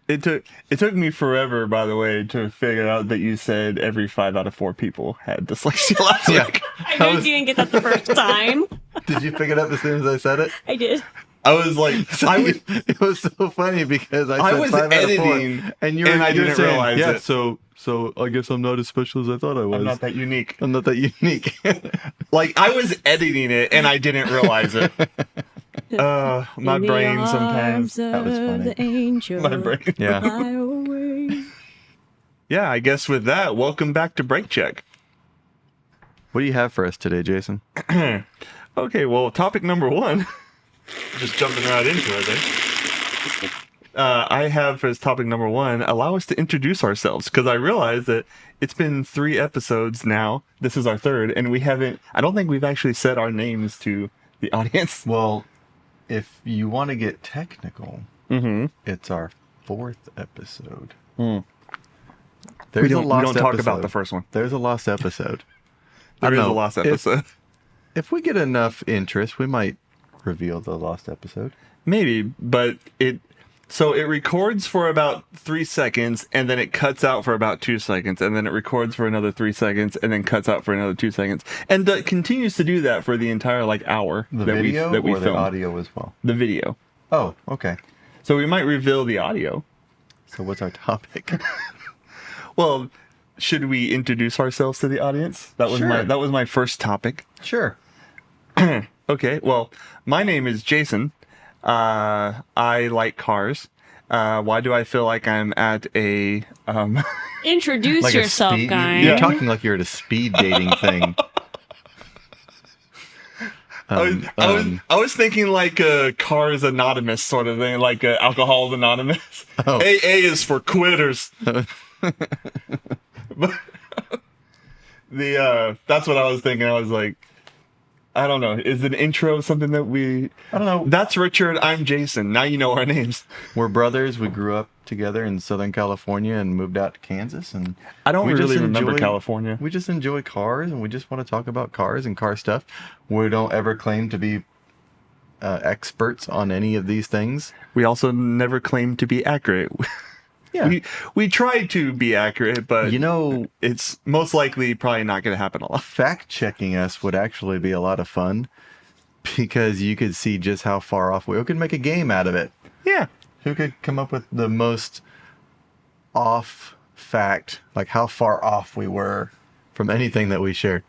it took me forever, by the way, to figure out that you said every 5 out of 4 people had dyslexia last week. I know you didn't get that the first time. Did you pick it up as soon as I said it? I did. I was like, It was so funny because I said was 5 out of 4, editing, and I didn't saying, realize yeah, it. So I guess I'm not as special as I thought I was. I'm not that unique. I'm not that unique. Like, I was editing it and I didn't realize it. My brain sometimes. That was funny. The angel. My brain. Yeah. Fly away. Yeah, I guess with that, welcome back to Break Check. What do you have for us today, Jason? Okay, well, topic number 1. Just jumping right into it, I have for topic number 1, allow us to introduce ourselves, because I realized that it's been 3 episodes now. This is our 3rd, and I don't think we've actually said our names to the audience. Well, if you want to get technical, it's our 4th episode. We There's don't a lost talk episode. about the first one. There's a lost episode. There is know. a lost episode. If we get enough interest, we might reveal the lost episode. Maybe, but it records for about 3 seconds, and then it cuts out for about 2 seconds, and then it records for another 3 seconds, and then cuts out for another 2 seconds, and continues to do that for the entire hour The that video we or the filmed. audio as well? The video. Oh, okay. So we might reveal the audio. So what's our topic? Well, should we introduce ourselves to the audience? That was Sure. my first topic. Sure. Okay, well, my name is Jason. I like cars. Why do I feel like I'm at a Introduce Like a yourself, speed, guy. You're talking like you're at a speed dating thing. I was thinking like a Cars Anonymous sort of thing, like Alcohol Anonymous. Oh. AA is for quitters. But that's what I was thinking. I was like, I don't know. Is an intro something that I don't know. That's Richard. I'm Jason. Now you know our names. We're brothers. We grew up together in Southern California and moved out to Kansas. And I don't we really just remember enjoy- California. We just enjoy cars, and we just want to talk about cars and car stuff. We don't ever claim to be experts on any of these things. We also never claimed to be accurate. Yeah. We tried to be accurate, but You know, it's most likely probably not going to happen a lot. fact checking us would actually be a lot of fun because you could see just how far off we could make a game out of it. Yeah. Who could come up with the most off fact, like how far off we were from anything that we shared?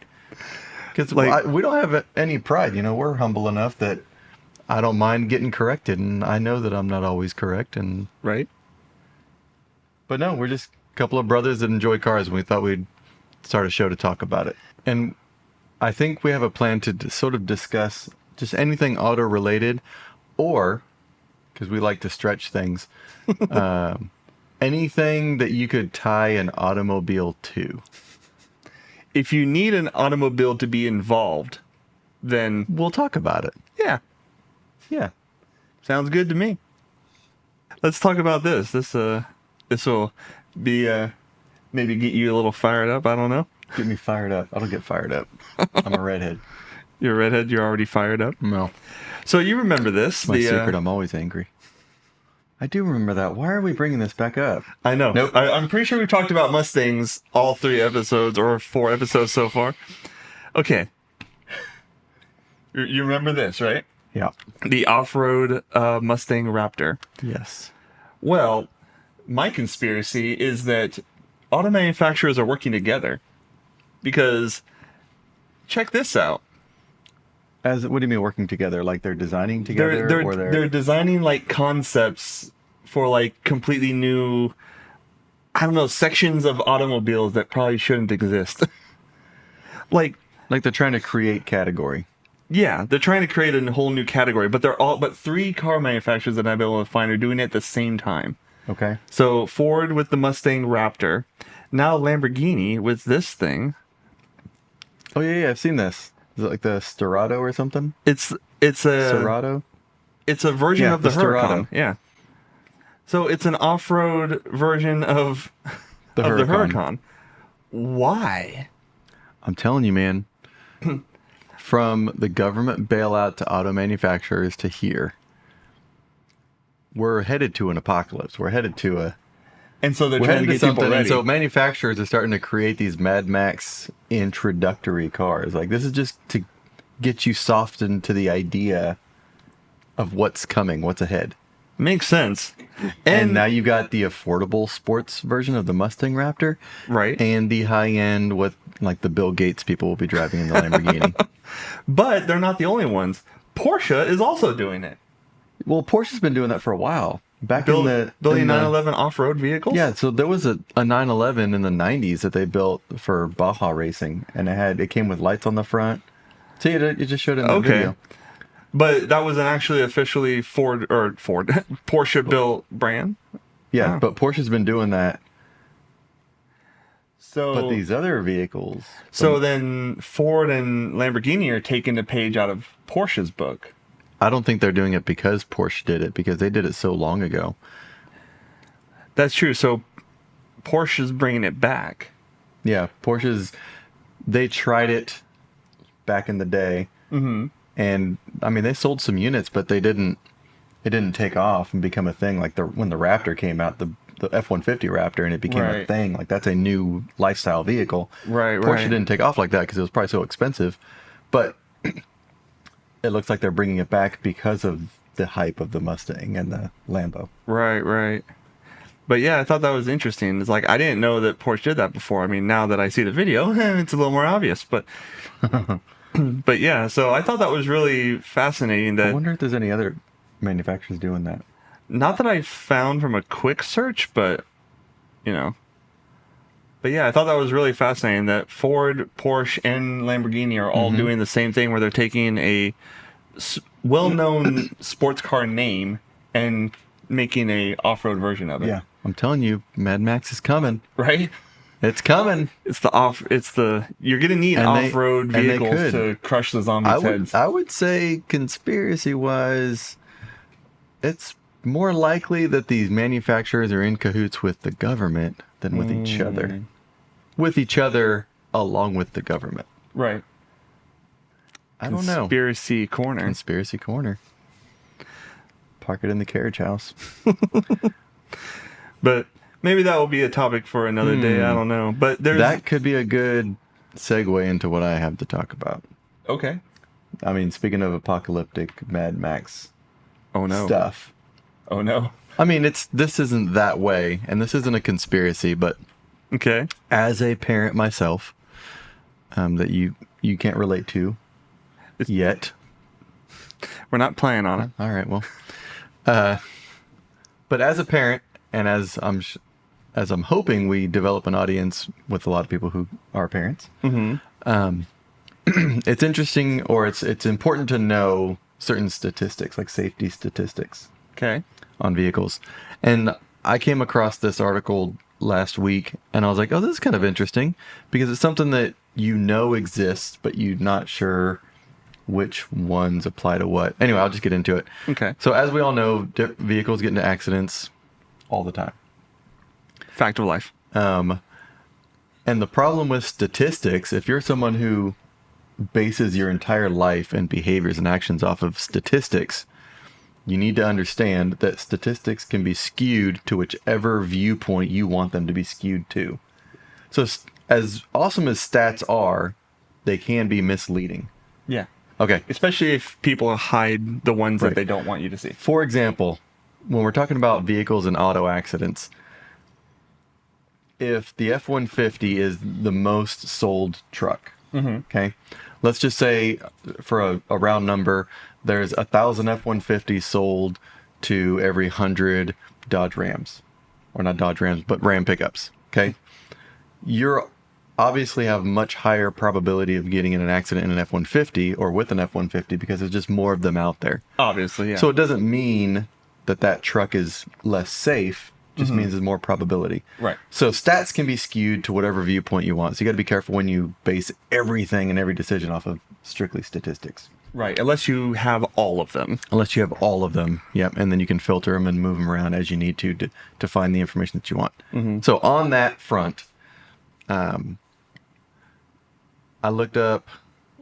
Because we don't have any pride. We're humble enough that I don't mind getting corrected, and I know that I'm not always correct. Right. But no, we're just a couple of brothers that enjoy cars, and we thought we'd start a show to talk about it. And I think we have a plan to sort of discuss just anything auto related, or, because we like to stretch things, anything that you could tie an automobile to. If you need an automobile to be involved, then We'll talk about it. yeah, Yeah. sounds good to me. Let's talk about this. This will be maybe get you a little fired up. I don't know. Get me fired up. I don't get fired up. I'm a redhead. You're a redhead. You're already fired up. No. So you remember this? My secret, I'm always angry. I do remember that. Why are we bringing this back up? I know. Nope. I'm pretty sure we talked about Mustangs all 3 episodes or 4 episodes so far. Okay. You remember this, right? Yeah. The off-road Mustang Raptor. Yes. Well, my conspiracy is that auto manufacturers are working together because check this out. What do you mean working together? Like they're designing together, They're designing like concepts for like completely new, I don't know, sections of automobiles that probably shouldn't exist. like they're trying to create category. Yeah, they're trying to create a whole new category, but 3 car manufacturers that I've been able to find are doing it at the same time. Okay. So Ford with the Mustang Raptor, now Lamborghini with this thing. Oh yeah, I've seen this. Is it like the Sterrato or something? It's a Sterrato. It's a version Yeah, of the the Sterrato. Huracan. Yeah. So it's an off-road version of The the Huracan. Huracan. Why? I'm telling you, man. From the government bailout to auto manufacturers to here, we're headed to an apocalypse. We're headed to a And so they're we're trying headed to to get people something. And ready. so manufacturers are starting to create these Mad Max introductory cars. Like this is just to get you softened to the idea of what's coming, what's ahead. Makes sense. And now you've got the affordable sports version of the Mustang Raptor, Right. and the high end, what like the Bill Gates people will be driving in the Lamborghini. But they're not the only ones. Porsche is also doing it. Well, Porsche's been doing that for a while. Back in the building in the- 911 off-road vehicles. Yeah, so there was a 911 in the 90s that they built for Baja racing, and it came with lights on the front. See, it just showed it in the Okay. video. But that was an actually officially Ford Porsche built brand. Yeah, Wow. but Porsche's been doing that. So But these other vehicles, so then Ford and Lamborghini are taking a page out of Porsche's book. I don't think they're doing it because Porsche did it, because they did it so long ago. That's true. So Porsche's bringing it back. Yeah, they tried it back in the day. Mm-hmm. And I mean, they sold some units, but it didn't take off and become a thing. Like when the Raptor came out, the F-150 Raptor, and it became a Right. thing. Like that's a new lifestyle vehicle. Right, Porsche right. didn't take off like that because it was probably so expensive. But it looks like they're bringing it back because of the hype of the Mustang and the Lambo. Right. But yeah, I thought that was interesting. It's like I didn't know that Porsche did that before. I mean, now that I see the video, it's a little more obvious. But but yeah, so I thought that was really fascinating. I That wonder if there's any other manufacturers doing that. not that I found from a quick search, but you know. But yeah, I thought that was really fascinating that Ford, Porsche, and Lamborghini are all doing the same thing, where they're taking a well-known sports car name and making a off-road version of it. Yeah, I'm telling you, Mad Max is coming. Right? It's coming. You're gonna need And they- off-road and they vehicles could. to crush the zombies' heads. I would say conspiracy-wise, it's more likely that these manufacturers are in cahoots with the government than with each other. With each other along with the government. Right. I don't know. Conspiracy corner. Conspiracy corner. Park it in the carriage house. But maybe that will be a topic for another day. I don't know. But there's That could be a good segue into what I have to talk about. okay. I mean, speaking of apocalyptic Mad Max Oh no. stuff. Oh no. I mean, this isn't that way, and this isn't a conspiracy, but Okay. as a parent myself, that you can't relate to yet. We're not playing on it. All right, well, but as a parent, and as I'm hoping we develop an audience with a lot of people who are parents, it's interesting, or it's important to know certain statistics, like safety statistics Okay. on vehicles. And I came across this article last week, and I was like, oh, this is kind of interesting, because it's something that you know exists, but you're not sure which ones apply to what. Anyway, I'll just get into it. Okay. So as we all know, vehicles get into accidents all the time. Fact of life. And the problem with statistics, if you're someone who bases your entire life and behaviors and actions off of statistics, you need to understand that statistics can be skewed to whichever viewpoint you want them to be skewed to. So as awesome as stats are, they can be misleading. Yeah. Okay. Especially if people hide the ones Right. that they don't want you to see. For example, when we're talking about vehicles and auto accidents, if the F-150 is the most sold truck, okay, let's just say for a round number, there's 1,000 F-150s sold to every 100 Dodge Rams, or not Dodge Rams, but Ram pickups. Okay, you're obviously have much higher probability of getting in an accident in an F-150 or with an F-150 because there's just more of them out there. Obviously, yeah. So it doesn't mean that truck is less safe. Just means there's more probability. Right. So stats can be skewed to whatever viewpoint you want. So you got to be careful when you base everything and every decision off of strictly statistics. Right. Unless you have all of them. Unless you have all of them. Yep. And then you can filter them and move them around as you need to find the information that you want. So on that front, I looked up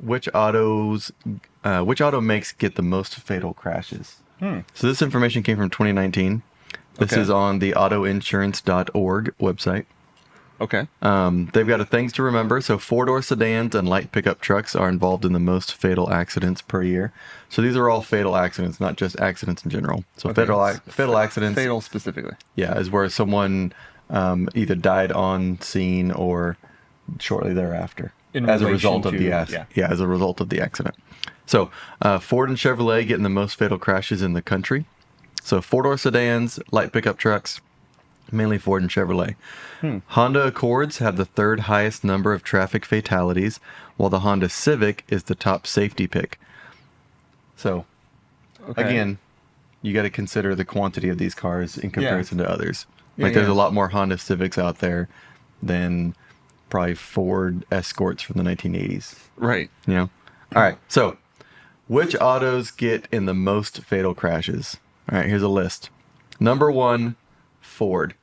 which auto makes get the most fatal crashes So this information came from 2019. This is on the autoinsurance.org website. Okay. They've got things to remember. So 4-door sedans and light pickup trucks are involved in the most fatal accidents per year. So these are all fatal accidents, not just accidents in general. So Okay. fatal accidents. Fatal specifically. Yeah, is where someone either died on scene or shortly thereafter as a result of the as a result of the accident. So Ford and Chevrolet getting the most fatal crashes in the country. So 4-door sedans, light pickup trucks, mainly Ford and Chevrolet. Honda Accords have the third highest number of traffic fatalities, while the Honda Civic is the top safety pick. So, again, you got to consider the quantity of these cars in comparison to others. There's a lot more Honda Civics out there than probably Ford Escorts from the 1980s. Right. You know? All right. So, which autos get in the most fatal crashes? All right, here's a list. Number 1, Ford.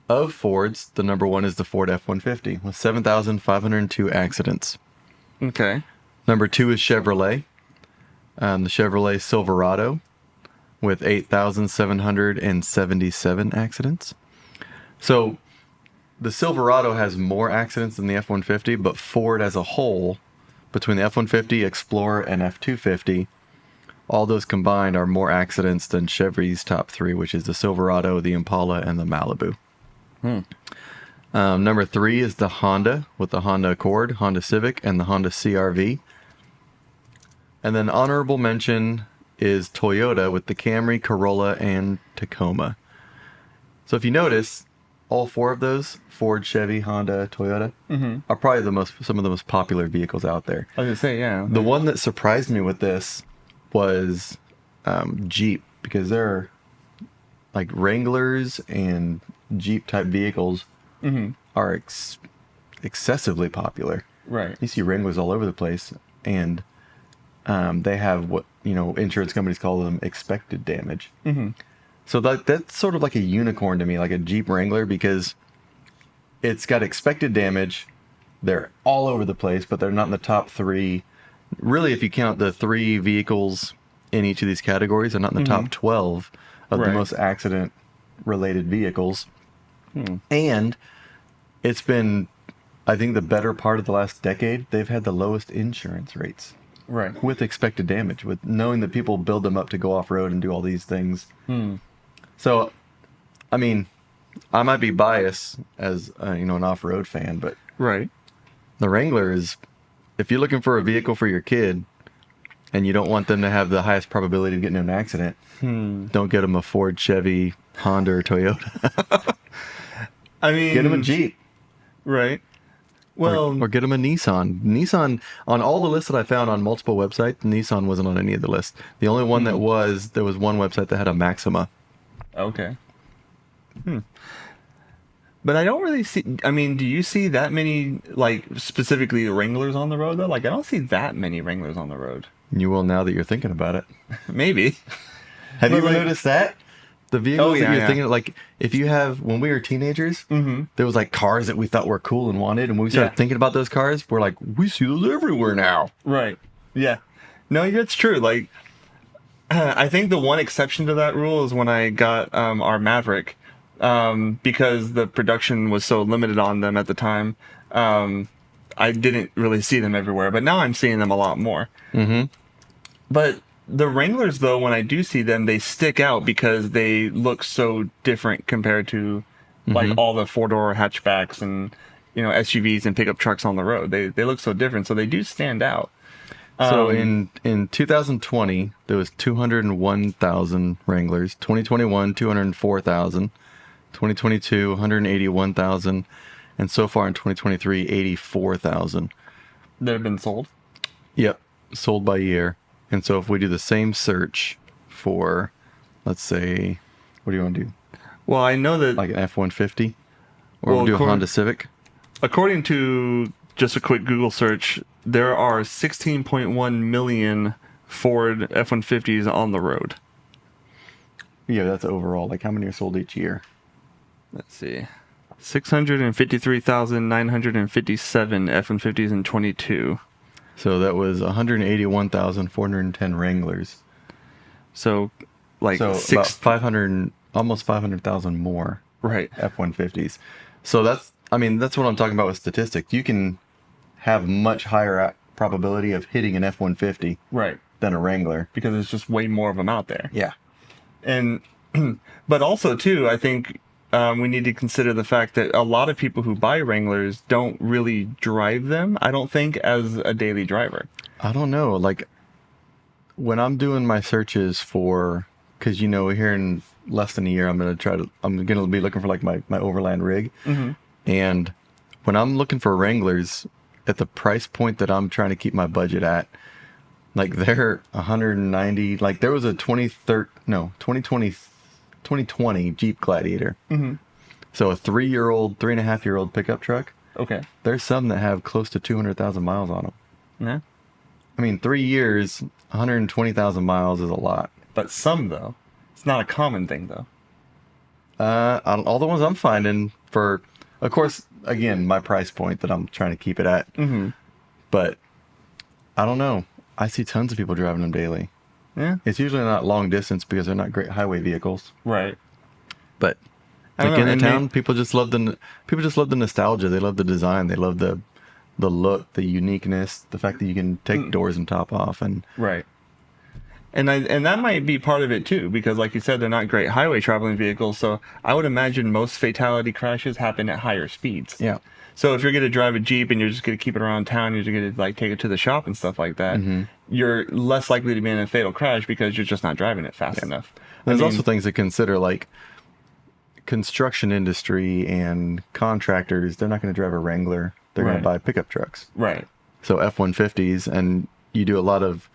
Of Fords, the number 1 is the Ford F-150 with 7,502 accidents. Okay. Number 2 is Chevrolet. The Chevrolet Silverado with 8,777 accidents. So the Silverado has more accidents than the F-150, but Ford as a whole, between the F-150, Explorer, and F-250, all those combined are more accidents than Chevy's top 3, which is the Silverado, the Impala, and the Malibu. Number 3 is the Honda with the Honda Accord, Honda Civic, and the Honda CR-V. And then honorable mention is Toyota with the Camry, Corolla, and Tacoma. So if you notice, all 4 of those, Ford, Chevy, Honda, Toyota, are probably some of the most popular vehicles out there. I was going to say, yeah. The one that surprised me with this was Jeep, because they're like Wranglers and Jeep type vehicles are excessively popular. Right. You see Wranglers all over the place, and they have what insurance companies call them expected damage. So that's sort of like a unicorn to me, like a Jeep Wrangler, because it's got expected damage. They're all over the place, but they're not in the top 3. Really, if you count the 3 vehicles in each of these categories, they're not in the top 12 of the most accident-related vehicles. And it's been, I think, the better part of the last decade, they've had the lowest insurance rates. Right. With expected damage, with knowing that people build them up to go off-road and do all these things. So, I mean, I might be biased as, an off-road fan, but the Wrangler is, if you're looking for a vehicle for your kid and you don't want them to have the highest probability of getting in an accident, don't get them a Ford, Chevy, Honda, or Toyota. I mean, get them a Jeep. Right. Well, or get them a Nissan. Nissan, on all the lists that I found on multiple websites, Nissan wasn't on any of the lists. The only one there was one website that had a Maxima. Okay. But I don't really see, I mean, do you see that many, like, specifically Wranglers on the road, though? Like, I don't see that many Wranglers on the road. You will now that you're thinking about it. Maybe. Have you ever noticed that? The vehicles that you're thinking, like, if you have, when we were teenagers, there was, like, cars that we thought were cool and wanted, and when we started thinking about those cars, we're like, we see those everywhere now. Right. Yeah. No, it's true. Like, I think the one exception to that rule is when I got our Maverick, because the production was so limited on them at the time. I didn't really see them everywhere, but now I'm seeing them a lot more. But the Wranglers, though, when I do see them, they stick out because they look so different compared to like all the 4-door hatchbacks and SUVs and pickup trucks on the road. They look so different, so they do stand out. So in 2020, there was 201,000 Wranglers. 2021, 204,000. 2022, 181,000. And so far in 2023, 84,000. That have been sold? Yep, sold by year. And so if we do the same search for, let's say, what do you want to do? Well, I know that... Like an F-150? Or we'll do a Honda Civic? According to just a quick Google search, there are 16.1 million Ford F-150s on the road. Yeah, that's overall. Like, how many are sold each year? Let's see. 653,957 F-150s in 22. So that was 181,410 Wranglers. So like So about six. 500, almost 500,000 more Right. F-150s. So that's what I'm talking about with statistics. You can have much higher probability of hitting an F-150 Right. than a Wrangler. Because there's just way more of them out there. Yeah. And, but also too, I think we need to consider the fact that a lot of people who buy Wranglers don't really drive them. I don't think as a daily driver. I don't know. Like when I'm doing my searches for, because here in less than a year, I'm gonna be looking for like my overland rig, and when I'm looking for Wranglers at the price point that I'm trying to keep my budget at, like they're 190. Like there was a 2020 Jeep Gladiator. So a 3.5-year-old pickup truck. Okay. There's some that have close to 200,000 miles on them. Yeah. I mean, 3 years, 120,000 miles is a lot. But some though, it's not a common thing though. All the ones I'm finding for, of course, again, my price point that I'm trying to keep it at. But I don't know. I see tons of people driving them daily. Yeah. It's usually not long distance because they're not great highway vehicles. Right. But I don't like know, in and town, people just love the nostalgia. They love the design. They love the look, the uniqueness, the fact that you can take doors and top off, and Right. And that might be part of it too, because like you said, they're not great highway traveling vehicles. So I would imagine most fatality crashes happen at higher speeds. yeah. So if you're going to drive a Jeep and you're just going to keep it around town, you're just going to like take it to the shop and stuff like that, you're less likely to be in a fatal crash because you're just not driving it fast enough. There's also things to consider, like construction industry and contractors. They're not going to drive a Wrangler. They're going Right. to buy pickup trucks. Right. So F-150s, and you do a lot of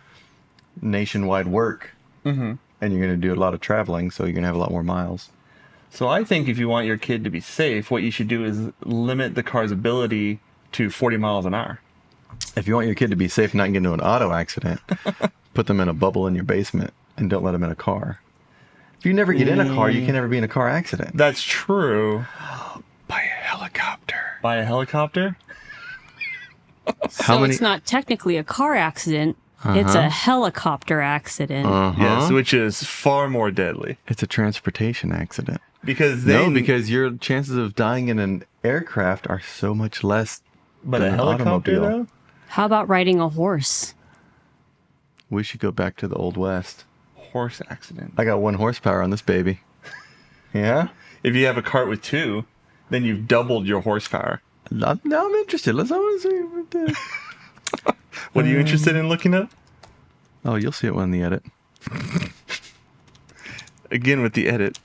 nationwide work, and you're going to do a lot of traveling, so you're going to have a lot more miles. So I think if you want your kid to be safe, what you should do is limit the car's ability to 40 miles an hour. If you want your kid to be safe and not get into an auto accident, put them in a bubble in your basement and don't let them in a car. If you never get in a car, you can never be in a car accident. That's true. Buy a helicopter. Buy a helicopter? So many- it's not technically a car accident. It's a helicopter accident. Yes, which is far more deadly. It's a transportation accident. Because then, because your chances of dying in an aircraft are so much less but than a an helicopter automobile. though? How about riding a horse? We should go back to the Old West. Horse accident. I got 1 horsepower on this baby. Yeah? If you have a cart with 2, then you've doubled your horsepower. Now I'm interested. I want to see what the... What are you interested in looking up? Oh, you'll see it when the edit. Again with the edit.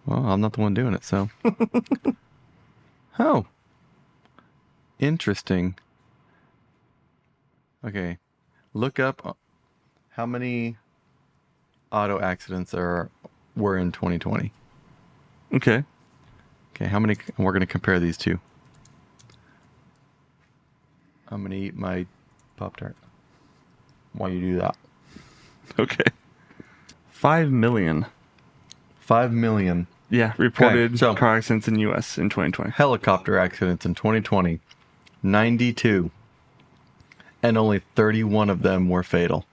Well, I'm not the one doing it, so. Oh. Interesting. Okay. Look up how many auto accidents were in 2020. Okay. Okay, how many? We're going to compare these two. I'm going to eat my Pop-Tart while you do that. Okay. 5 million. 5 million Yeah, reported Okay, so- car accidents in U.S. in 2020. helicopter accidents in 2020. 92. And only 31 of them were fatal.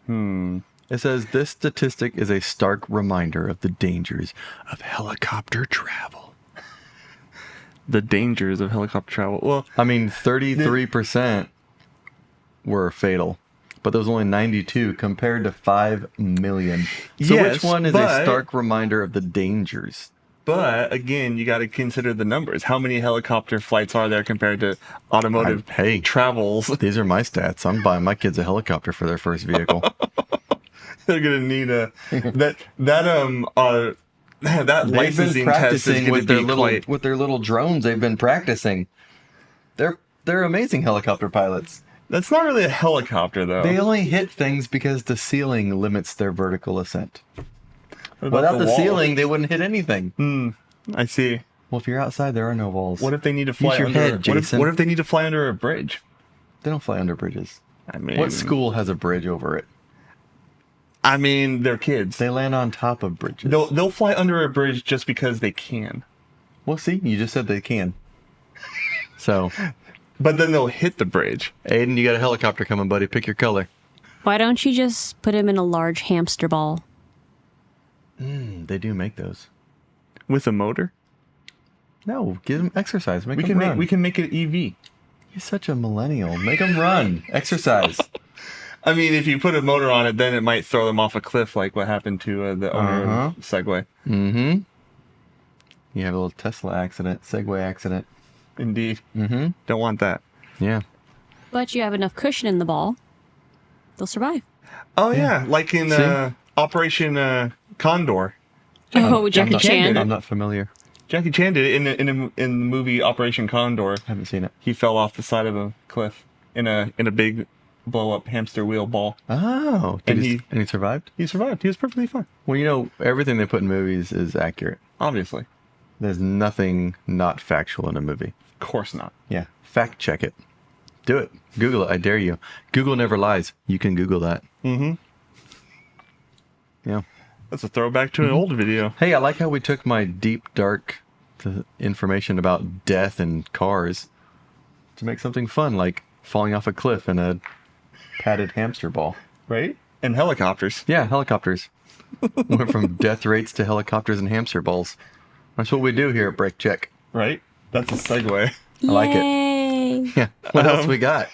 It says this statistic is a stark reminder of the dangers of helicopter travel. The dangers of helicopter travel. Well, I mean, 33% were fatal, but there was only 92 compared to 5 million. So Yes, which one is but- a stark reminder of the dangers? but again, you got to consider the numbers. How many helicopter flights are there compared to automotive Hey. travels? These are my stats. I'm buying my kids a helicopter for their first vehicle. They're gonna need that licensing test is gonna with be quite. their little drones. They've been practicing. They're amazing helicopter pilots. That's not really a helicopter though. They only hit things because the ceiling limits their vertical ascent. What about Without the wall? ceiling, they wouldn't hit anything. I see. Well, if you're outside, there are no walls. What if they need to fly Use your under? head, what if Jason. they need to fly under a bridge? They don't fly under bridges. I mean, What school has a bridge over it? I mean, they're kids. They land on top of bridges. They'll fly under a bridge just because they can. Well, see, you just said they can. So, But then they'll hit the bridge. Aiden, you got a helicopter coming, buddy. Pick your color. Why don't you just put him in a large hamster ball? They do make those. With a motor? No, give him exercise. Make We him can run. make it EV. He's such a millennial. Make him run. Exercise. I mean, if you put a motor on it, then it might throw them off a cliff, like what happened to the owner of Segway. Mm-hmm. You have a little Tesla accident, Segway accident. Indeed. Mm-hmm. Don't want that. Yeah. But you have enough cushion in the ball. They'll survive. Oh yeah, like in See? Operation Condor. Oh, Jackie Chan. I'm not familiar. Jackie Chan did it in the movie Operation Condor. Haven't seen it. He fell off the side of a cliff in a big blow up hamster wheel ball. Oh. And and he survived? He survived. He was perfectly fine. Well, you know, everything they put in movies is accurate. Obviously. There's nothing not factual in a movie. Of course not. Yeah. Fact check it. Do it. Google it. I dare you. Google never lies. You can Google that. Mm-hmm. Yeah. That's a throwback to an old video. Hey, I like how we took my deep, dark information about death and cars to make something fun, like falling off a cliff in a padded hamster ball. Right? And helicopters. Yeah, helicopters. Went from death rates to helicopters and hamster balls. That's what we do here at Break Check. Right? That's a segue. I like it. Yay. Yeah. What else we got?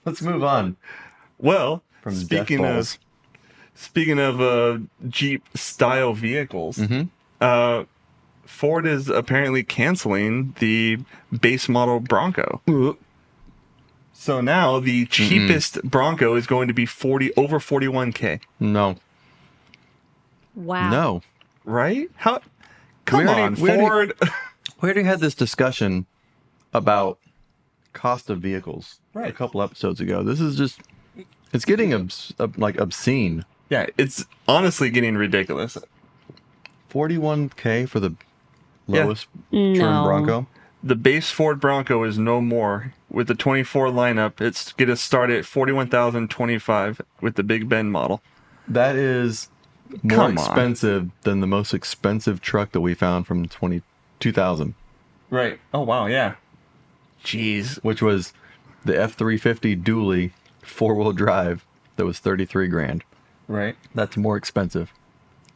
Let's move on. Well, From speaking death balls. of Jeep style vehicles, Ford is apparently canceling the base model Bronco. So now the cheapest Bronco is going to be over 41K. No. Wow. No. Right? How? Come We already- on, we already- Ford. We already had this discussion about cost of vehicles a Right. couple episodes ago. This is just, it's getting obscene. Yeah, it's honestly getting ridiculous. 41K for the Yeah. lowest No. trim Bronco. The base Ford Bronco is no more. With the 24 lineup, it's going to start at $41,025 with the Big Ben model. That is more Come on. expensive than the most expensive truck that we found from 2000, Right. Oh, wow, yeah. Jeez. which was the F350 dually 4-wheel drive that was 33 grand. Right. That's more expensive.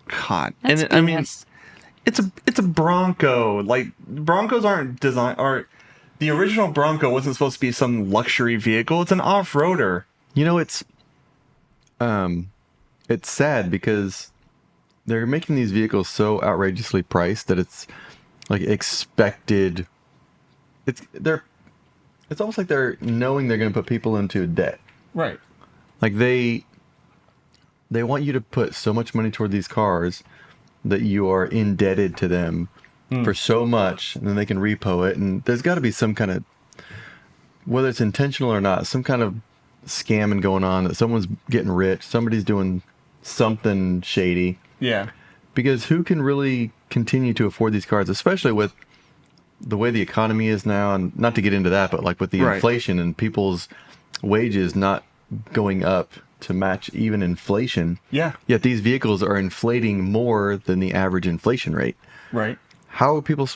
God. That's and I mean, BS. it's a Bronco. Like, Broncos aren't the original Bronco wasn't supposed to be some luxury vehicle. It's an off-roader. You know, it's sad because they're making these vehicles so outrageously priced that it's like expected. It's almost like they're knowing they're going to put people into debt. Right. Like they want you to put so much money toward these cars that you are indebted to them for so much, and then they can repo it. And there's got to be some kind of, whether it's intentional or not, some kind of scamming going on, that someone's getting rich, somebody's doing something shady. Yeah. Because who can really continue to afford these cars, especially with the way the economy is now, and not to get into that, but like with the Right. inflation and people's wages not going up to match even inflation. Yeah. Yet these vehicles are inflating more than the average inflation rate. Right. How are people?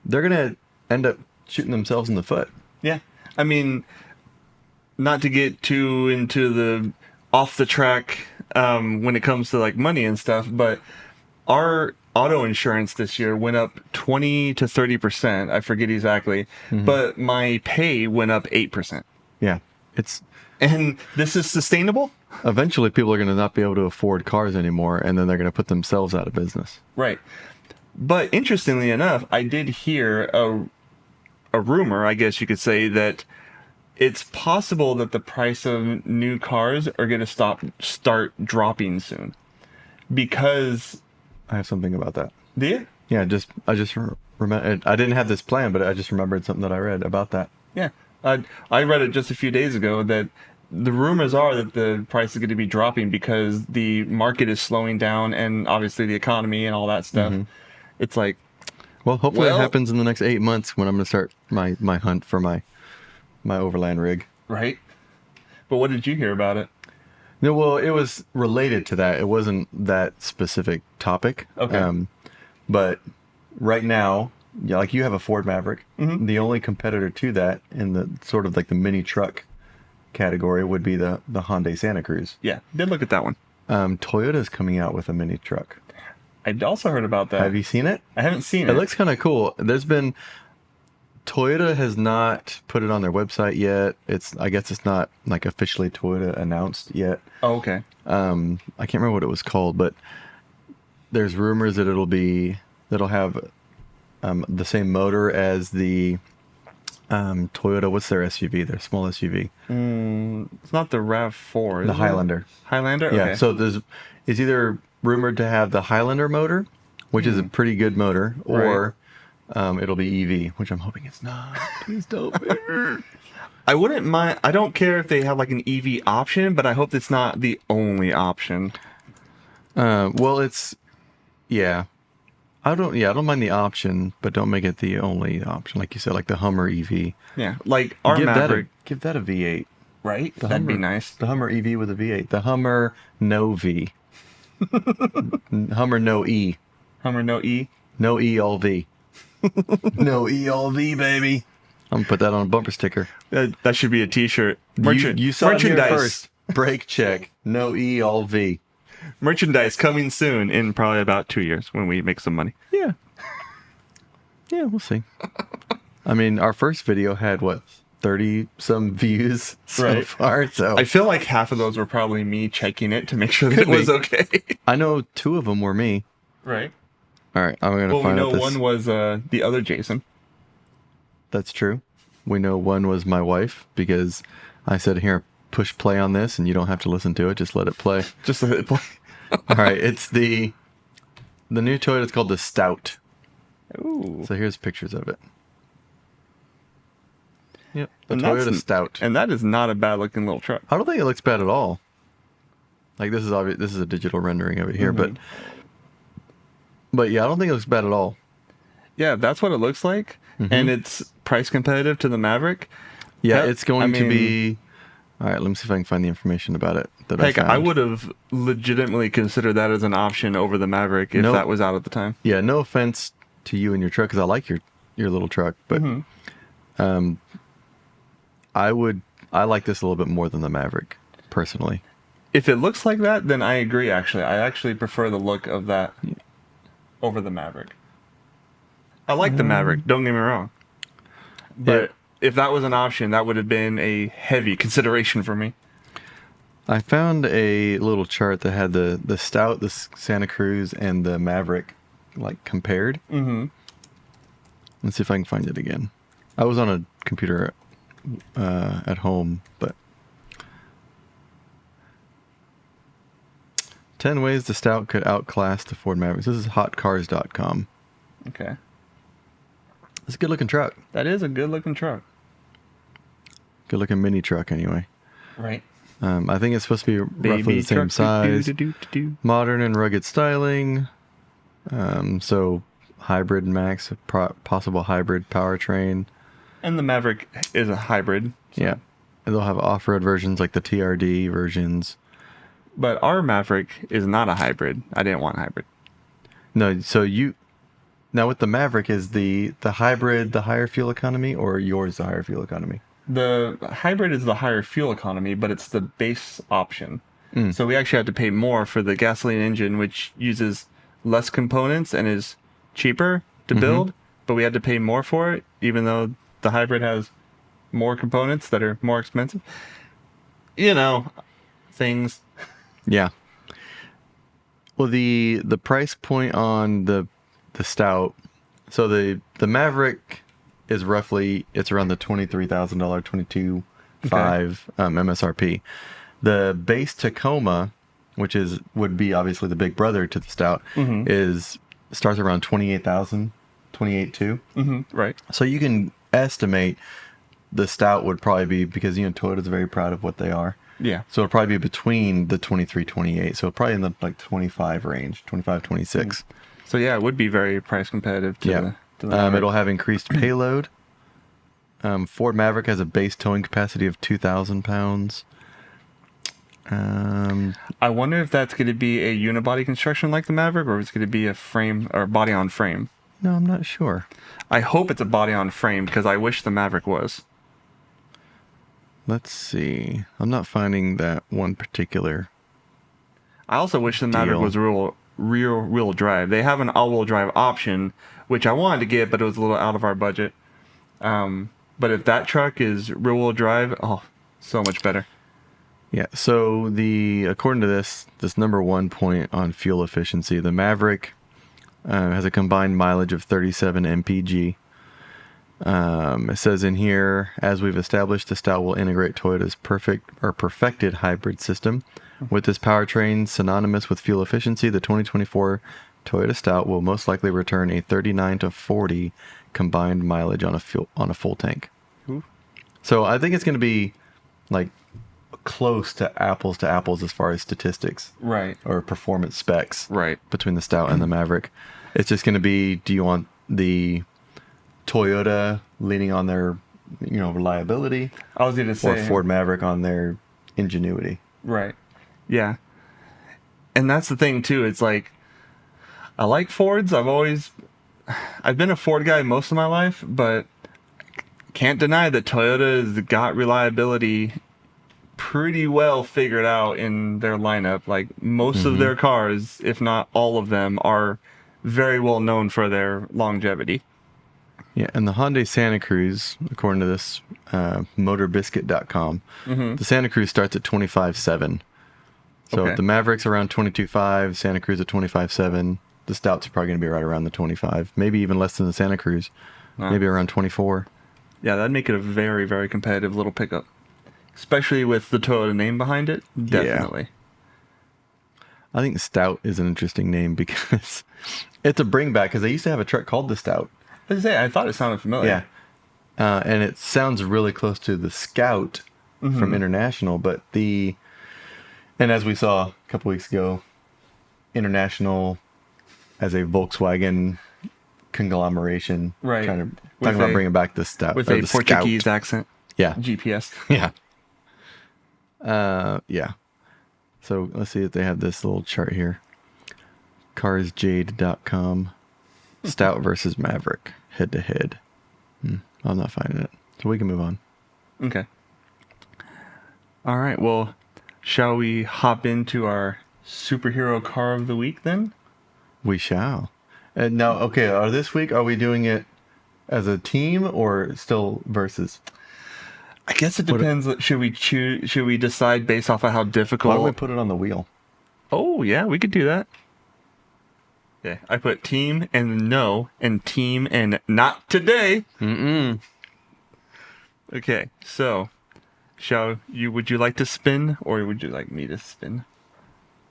They're gonna end up shooting themselves in the foot. Yeah. I mean, not to get too into the off the track when it comes to like money and stuff, but our auto insurance this year went up 20 to 30%. I forget exactly, but my pay went up 8%. Yeah, it's And this is sustainable? eventually people are gonna not be able to afford cars anymore, and then they're gonna put themselves out of business. Right. But interestingly enough, I did hear a rumor, I guess you could say, that it's possible that the price of new cars are going to start dropping soon. Because, I have something about that. do you? Yeah, I just remember. I didn't have this plan, but I just remembered something that I read about that. Yeah. I read it just a few days ago that the rumors are that the price is going to be dropping because the market is slowing down and obviously the economy and all that stuff. It's like, Well, hopefully Well- it happens in the next 8 months when I'm going to start my hunt for my overland rig. right? But what did you hear about it? No, well, it was related to that. It wasn't that specific topic. Okay. But right now, yeah, like you have a Ford Maverick. The only competitor to that in the sort of like the mini truck category would be the Hyundai Santa Cruz. Yeah, did look at that one. Toyota's coming out with a mini truck. I also heard about that. Have you seen it? I haven't seen it. It looks kind of cool. Toyota has not put it on their website yet. I guess it's not like officially Toyota announced yet. Oh, okay. I can't remember what it was called, but there's rumors that that'll have the same motor as the Toyota. What's their SUV? Their small SUV. It's not the RAV4. The Highlander. Highlander. Yeah. Okay. So it's either rumored to have the Highlander motor, which is a pretty good motor, or it'll be EV, which I'm hoping it's not. Please don't. I wouldn't mind. I don't care if they have like an EV option, but I hope it's not the only option. Well, yeah. I don't mind the option, but don't make it the only option. Like you said, like the Hummer EV. Yeah, like our Maverick, give that a V8. right? The That'd be Hummer- nice. The Hummer EV with a V8. The Hummer no V. Hummer no E. Hummer no E. No E all V. No E all V, baby. I'm gonna put that on a bumper sticker. That should be a T-shirt. You saw it here merchandise. first. Brake check. No E all V. Merchandise coming soon in probably about 2 years when we make some money. Yeah. Yeah, we'll see. I mean, our first video had 30 some views so Right. far. So I feel like half of those were probably me checking it to make sure that it Could be. was okay. I know 2 of them were me. Right. All right, I'm gonna Well, we find know out this. one was the other Jason. That's true. We know one was my wife because I said, "Here, push play on this, and you don't have to listen to it. Just let it play." Just a All right, it's the new Toyota. It's called the Stout. Ooh. So here's pictures of it. Yep, the And that's Toyota Stout. And that is not a bad looking little truck. I don't think it looks bad at all. Like this is obvious. This is a digital rendering of it here, but yeah, I don't think it looks bad at all. Yeah, that's what it looks like, and it's price competitive to the Maverick. Yeah, Heck, it's going I to mean- be. All right, let me see if I can find the information about it. Heck, found. I would have legitimately considered that as an option over the Maverick if Nope. that was out at the time. Yeah, no offense to you and your truck, because I like your little truck, but I like this a little bit more than the Maverick, personally. If it looks like that, then I agree. Actually, I actually prefer the look of that over the Maverick. I like the Maverick. Don't get me wrong, but if that was an option, that would have been a heavy consideration for me. I found a little chart that had the Stout, the Santa Cruz, and the Maverick like compared. Mm-hmm. Let's see if I can find it again. I was on a computer at home, but 10 ways the Stout could outclass the Ford Maverick. This is hotcars.com. Okay, It's a good looking truck. that is a good looking truck. Good looking mini truck anyway. Right. I think it's supposed to be roughly the same truck, size. do-do-do-do-do. Modern and rugged styling. So hybrid max, possible hybrid powertrain. And the Maverick is a hybrid. so- Yeah. And they'll have off-road versions like the TRD versions. But our Maverick is not a hybrid. I didn't want hybrid. No, now with the Maverick, is the hybrid the higher fuel economy, or yours the higher fuel economy? The hybrid is the higher fuel economy, but it's the base option. So we actually have to pay more for the gasoline engine, which uses less components and is cheaper to build, but we had to pay more for it, even though the hybrid has more components that are more expensive. You know, things. Yeah. Well, the price point on the Stout, so the Maverick is roughly, it's around the $23,000, $22,500 MSRP. The base Tacoma, which would be obviously the big brother to the Stout, starts around 28,000, 28,200. Mm-hmm, right. So you can estimate the Stout would probably be, because Toyota's very proud of what they are. Yeah. So it'll probably be between the 23, 28. So probably in the 25 range, 25, 26. So yeah, it would be very price competitive to Yeah. the Maverick. It'll have increased payload. Ford Maverick has a base towing capacity of 2,000 pounds. I wonder if that's going to be a unibody construction like the Maverick, or if it's going to be a frame or body on frame. No, I'm not sure. I hope it's a body on frame because I wish the Maverick was. Let's see. I'm not finding that one particular. I also wish the Maverick Deal. was rear-wheel drive. They have an all-wheel drive option, which I wanted to get, but it was a little out of our budget. But if that truck is rear-wheel drive, oh, so much better. Yeah. So according to this number one point on fuel efficiency, the Maverick has a combined mileage of 37 mpg. It says in here, as we've established, the Stout will integrate Toyota's perfected hybrid system. With this powertrain synonymous with fuel efficiency, the 2024 Toyota Stout will most likely return a 39 to 40 combined mileage on a full tank. Ooh. So I think it's going to be like close to apples as far as statistics, Right. or performance specs, Right. between the Stout and the Maverick. It's just going to be, do you want the Toyota leaning on their, reliability, I was going to say... or Ford Maverick on their ingenuity? Right. Yeah. And that's the thing, too. It's like, I like Fords. I've been a Ford guy most of my life, but can't deny that Toyota has got reliability pretty well figured out in their lineup. Like, most of their cars, if not all of them, are very well known for their longevity. Yeah, and the Hyundai Santa Cruz, according to this motorbiscuit.com, the Santa Cruz starts at 25.7. So Okay. the Maverick's around 22.5, Santa Cruz at 25.7. The Stout's probably going to be right around the 25, maybe even less than the Santa Cruz, Wow. maybe around 24. Yeah, that'd make it a very, very competitive little pickup. Especially with the Toyota name behind it. Definitely. I think Stout is an interesting name because it's a bring back, because they used to have a truck called the Stout. I thought it sounded familiar. Yeah. And it sounds really close to the Scout from International, but and as we saw a couple weeks ago, International as a Volkswagen conglomeration, Right. talking With about a- bringing back the Stout. With or a the Portuguese Scout. accent. Yeah. GPS. Yeah. Yeah. So let's see if they have this little chart here. Carsjade.com. Stout versus Maverick. Head to head. I'm not finding it. So we can move on. Okay. All right. Well, shall we hop into our superhero car of the week then? We shall. And now, okay, this week, are we doing it as a team or still versus? I guess it depends. Should we decide based off of how difficult? Why don't we put it on the wheel? Oh, yeah, we could do that. Okay, I put team and no, and team and not today. Okay, so would you like to spin, or would you like me to spin?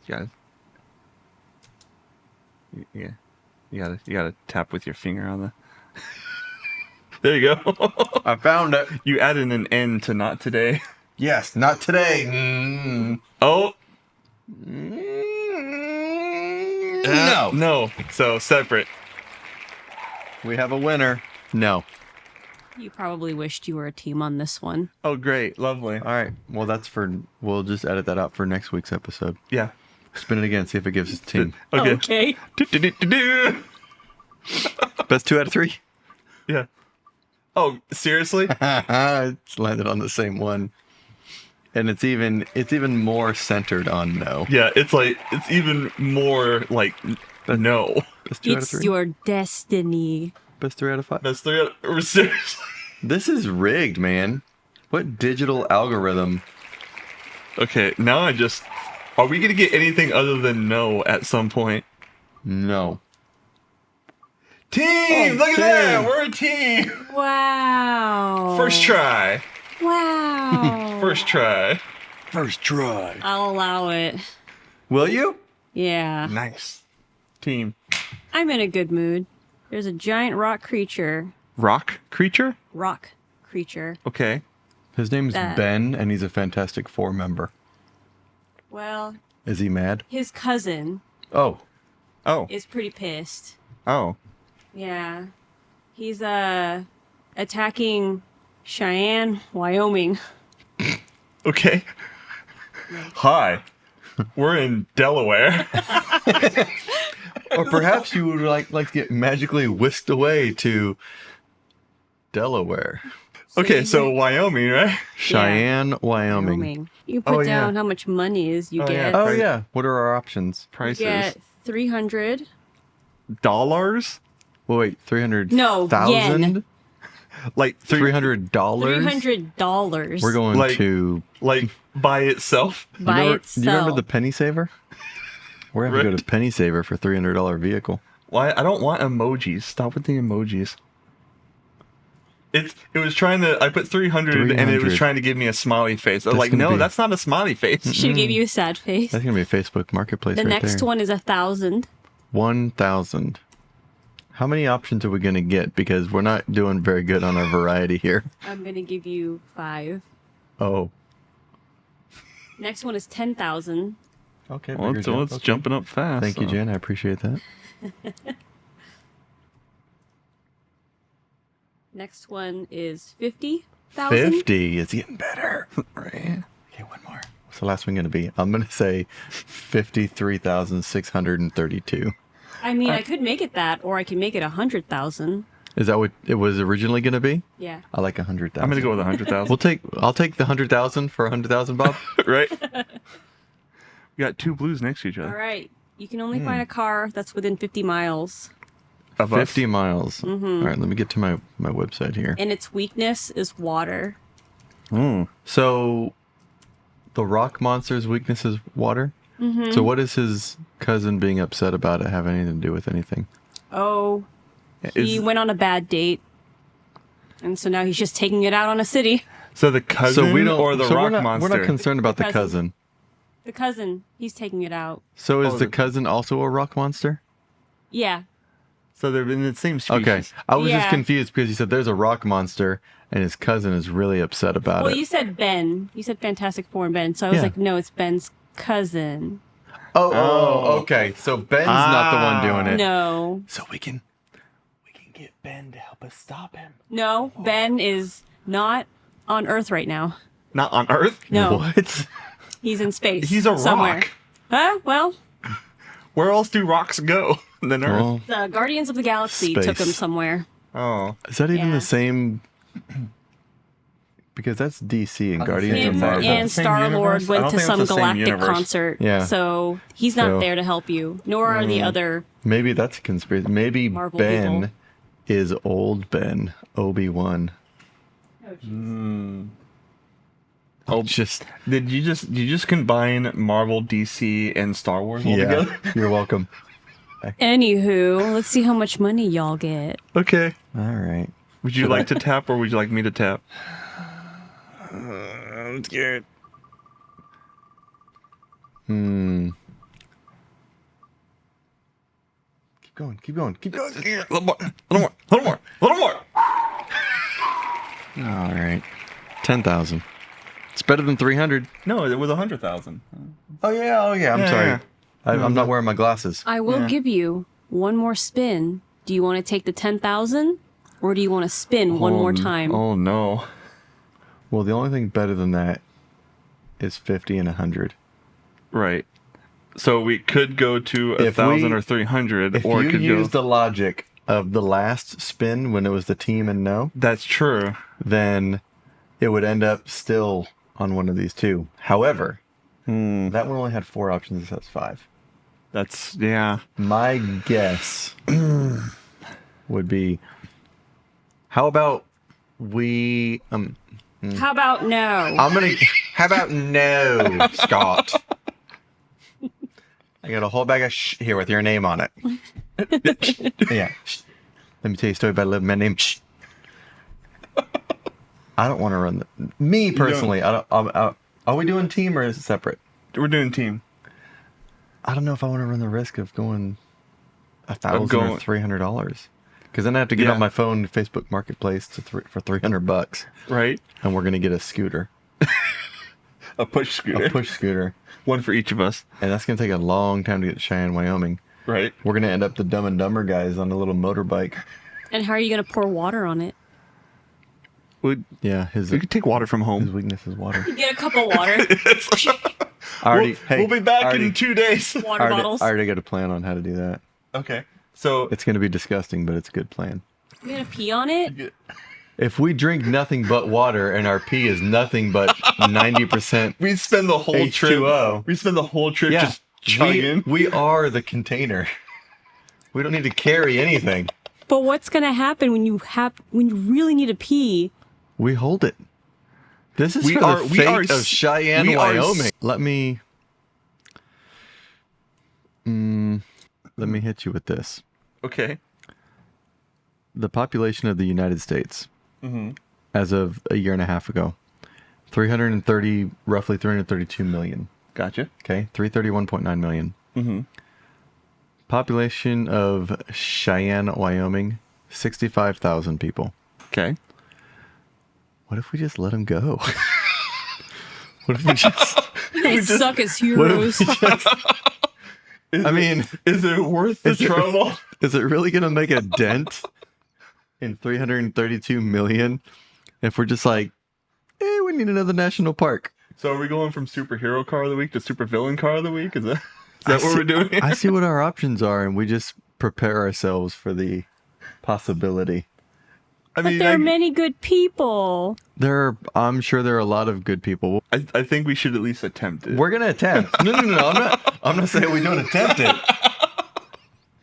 You gotta tap with your finger on the. There you go. I found it. You added an N to not today. Yes, not today. Oh. No. No. So separate. We have a winner. No. You probably wished you were a team on this one. Oh, great. Lovely. All right. Well, we'll just edit that out for next week's episode. Yeah. Spin it again, see if it gives us a team. Okay. Do. Best 2 out of 3. Yeah. Oh, seriously? It's landed on the same one. And it's even more centered on no. Yeah, it's even more like no. Best 2 out of It's 3. your destiny. Best 3 out of 5. That's 3 out. Seriously. This is rigged, man. What digital algorithm? Okay, now are we gonna get anything other than no at some point? No. Team! Look at that! We're a team! Wow. First try. Wow. First try. First try. I'll allow it. Will you? Yeah. Nice. Team. I'm in a good mood. There's a giant rock creature. Rock creature? Rock creature. Okay. His name's Ben, and he's a Fantastic Four member. Well, Is he mad? his cousin Oh. Oh. is pretty pissed. Oh. Yeah. He's attacking Cheyenne, Wyoming. Okay. Hi. We're in Delaware. Or perhaps you would like to get magically whisked away to Delaware. Okay, so Wyoming, right? Cheyenne, Wyoming. You can put Oh, down yeah. how much money is you Oh, get. yeah. Oh yeah. What are our options? You Prices. get 300. Dollars? Well, wait, 300. No, yen. Like $300. $300 We're going Like- to. like by itself. by Do itself. you remember the penny saver? We're gonna go Right. to penny saver for $300 vehicle. Why? I don't want emojis. Stop with the emojis. It was trying to. I put 300 and it was 300. trying to give me a smiley face. I was That's like, gonna no, be- that's not a smiley face. Should give you a sad face. That's gonna be a Facebook Marketplace The right next there. one is 1,000. 1,000. How many options are we gonna get? Because we're not doing very good on our variety here. I'm gonna give you 5. Oh. Next one is 10,000. Okay. Well, it's jumping up fast. Thank you, so. Jen. I appreciate that. Next one is 50,000. 50. It's getting better. Right. Okay, one more. What's the last one gonna be? I'm gonna say 53,632. I mean, I could make it that, or I can make it 100,000. Is that what it was originally gonna be? Yeah. I like 100,000. I'm gonna go with 100,000. I'll take the 100,000 for 100,000, Bob. Right. We got two blues next to each other. All right. You can only find a car that's within 50 miles, Of us. 50 miles. All right, let me get to my website here. and its weakness is water. Mm. So, the rock monster's weakness is water. So, what does his cousin being upset about it have anything to do with anything? Oh, he Is- went on a bad date. And so now he's just taking it out on a city. So the cousin So we don't. or the so rock we're not, monster? We're not concerned about The the cousin. cousin. The cousin, he's taking it out. So is Oh, the the- cousin also a rock monster? Yeah. So they're in the same species. Okay, I was just Yeah. confused because you said there's a rock monster and his cousin is really upset about Well, it. you said Ben. You said Fantastic Four and Ben. So I was Yeah. like, no, it's Ben's cousin. Oh, okay. So Ben's not the one doing it. No. So we can get Ben to help us stop him. No, Ben is not on Earth right now. Not on Earth. No. What? He's in space. He's a somewhere. rock. Huh? Well, Where else do rocks go than Earth? Well, the Guardians of the Galaxy took him Space. somewhere. Oh. is that even Yeah. the same? Because that's DC and Guardians Him of Marvel. Is that and the same Star Lord universe? I went don't to think some it's the same galactic universe. concert. Yeah. So he's not So- there to help you, nor are the other. Maybe that's a conspiracy. Maybe Marvel Ben people. is old Ben, Obi-Wan. Oh, Just Did you just combine Marvel, DC, and Star Wars all yeah. together? You're welcome. Anywho, let's see how much money y'all get. Okay. All right. Would you like to tap or would you like me to tap? I'm scared. Keep going. Keep going. Keep going. A little more. A little more. A little more. A little more. All right. 10,000. It's better than 300. No, it was 100,000. Oh yeah. I'm Yeah, sorry. yeah. I'm not wearing my glasses. I will Yeah. give you one more spin. Do you want to take the 10,000 or do you want to spin one more time? Oh no. Well, the only thing better than that is 50 and 100. Right. So we could go to If 1,000 we- or 300, If or you it could use go. the logic of the last spin when it was the team and no, That's true. then it would end up still on one of these two. However, that one only had 4 options. This has 5. That's yeah. My guess would be, how about we? How about no? I'm gonna. How about no, Scott? I got a whole bag of here with your name on it. Yeah. Let me tell you a story about a little man named. I don't want to run the. Me personally, I don't. Are we doing team or is it separate? We're doing team. I don't know if I want to run the risk of going $1,000 or going- $300, because then I have to get Yeah. on my phone Facebook Marketplace for $300, Right? and we're gonna get a scooter, A push scooter. a push scooter, One for each of us. and that's gonna take a long time to get to Cheyenne, Wyoming. Right? We're gonna end up the Dumb and Dumber guys on a little motorbike. And how are you going to pour water on it? Yeah, his We could take water from his home. weakness is water. Get a cup of water, We'll be back in 2 days. water bottles. I already got a plan on how to do that. Okay. So It's gonna be disgusting, but it's a good plan. You going to pee on it? If we drink nothing but water and our pee is nothing but 90% We spend the whole H2O. trip. We spend the whole trip yeah, just chugging. we are the container. We don't need to carry anything. But what's gonna happen when you really need to pee? We hold it. This is We for are- the we fate are of s- Cheyenne, we are Wyoming. Let me hit you with this. Okay. The population of the United States, Mm-hmm. as of a year and a half ago, roughly 332 million. Gotcha. Okay, 331.9 million. Mm-hmm. Population of Cheyenne, Wyoming, 65,000 people. Okay. What if we just let them go? What if we just? They suck as What if heroes. we just? I mean, Is it worth the Is it- trouble? is it really going to make a dent in 332 million if we're just like, we need another national park? So are we going from superhero car of the week to supervillain car of the week? Is that what see- we're doing? I see what our options are, and we just prepare ourselves for the possibility. I But mean, there are many good people. I'm sure there are a lot of good people. I think we should at least attempt it. We're gonna attempt. No. I'm not saying we don't attempt it.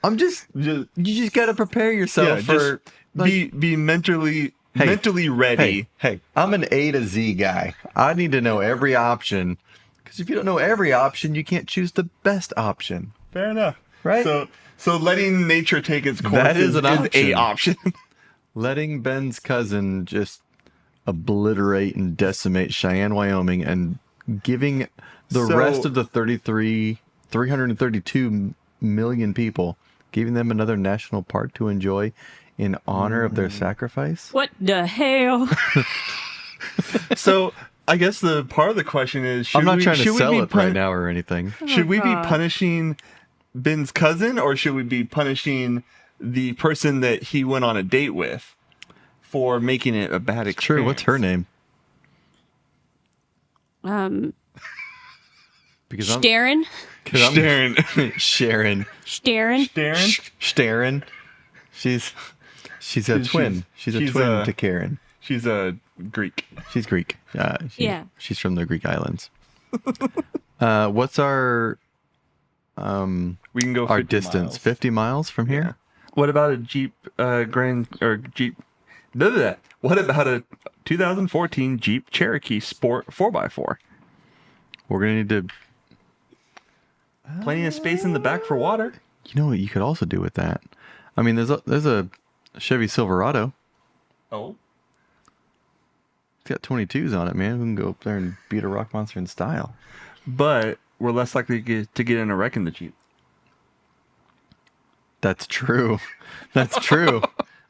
I'm just you just gotta prepare yourself for be mentally Hey, ready. Hey, I'm an A to Z guy. I need to know every option, because if you don't know every option, you can't choose the best option. Fair enough. Right? So letting nature take its course That is an a option. option. Letting Ben's cousin just obliterate and decimate Cheyenne, Wyoming, and giving the So- rest of the 332 million people, giving them another national park to enjoy in honor of their sacrifice. What the hell? So I guess the part of the question is: I'm not trying should to we sell be it right now or anything. Should we be God. punishing Ben's cousin, or should we be punishing the person that he went on a date with for making it a bad experience? True. What's her name? Because Starin? Sharon. Sharon. Starin? Sharon. Sharon. She's a twin. She's a she's twin a- to Karen. She's a Greek. She's Greek. Yeah. She's from the Greek islands. What's our We can go 50 distance? miles. 50 miles from here? What about a Jeep Jeep? Blah, blah, blah. What about a 2014 Jeep Cherokee Sport 4x4? We're gonna need to. Plenty of space in the back for water. You know what you could also do with that? I mean, there's a Chevy Silverado. Oh. It's got 22s on it, man. We can go up there and beat a rock monster in style. But we're less likely to get in a wreck in the Jeep. That's true. That's true.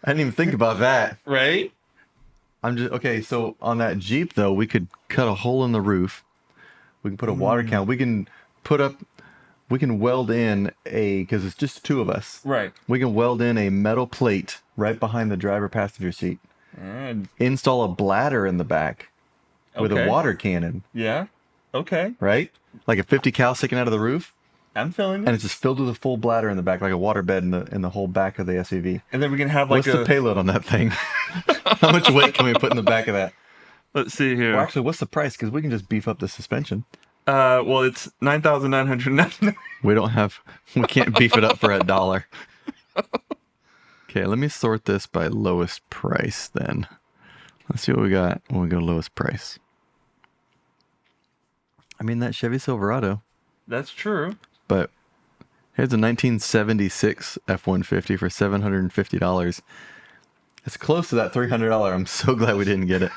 I didn't even think about that. Right? I'm just okay. So on that Jeep, though, we could cut a hole in the roof. We can put a water can. We can weld in because it's just two of us. Right. We can weld in a metal plate right behind the driver passenger seat. And Install a bladder in the back with a Okay. water cannon, yeah. Okay. right? Like a 50 cal sticking out of the roof, I'm feeling it. and it's just filled with a full bladder in the back, like a water bed in the whole back of the SUV. And then we can have like What's the payload on that thing? How much weight can we put in the back of that? Let's see here. Well, actually, what's the price? Because we can just beef up the suspension. Well, it's $9,999. We can't beef it up for $1. Okay, let me sort this by lowest price then. Let's see what we got when we go lowest price. I mean, that Chevy Silverado, That's true. but here's a 1976 F-150 for $750. It's close to that $300. I'm so glad we didn't get it.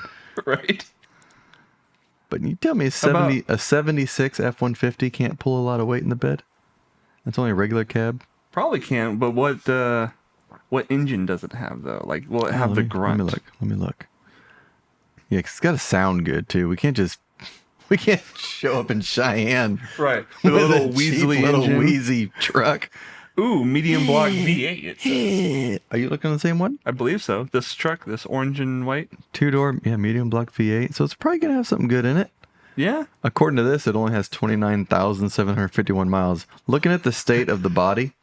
Right. But you tell me a 76 F-150 can't pull a lot of weight in the bed? That's only a regular cab? Probably can't. But what engine does it have though? Like, will it have the grunt? Let me look. Yeah, 'cause it's got to sound good too. We can't show up in Cheyenne Right. With a little cheap Weasley little engine. wheezy truck. Ooh, medium block V8. It says. Are you looking at the same one? I believe so. This truck, this orange and white. 2-door, yeah, medium block V8. So it's probably gonna have something good in it. Yeah. According to this, it only has 29,751 miles. Looking at the state of the body,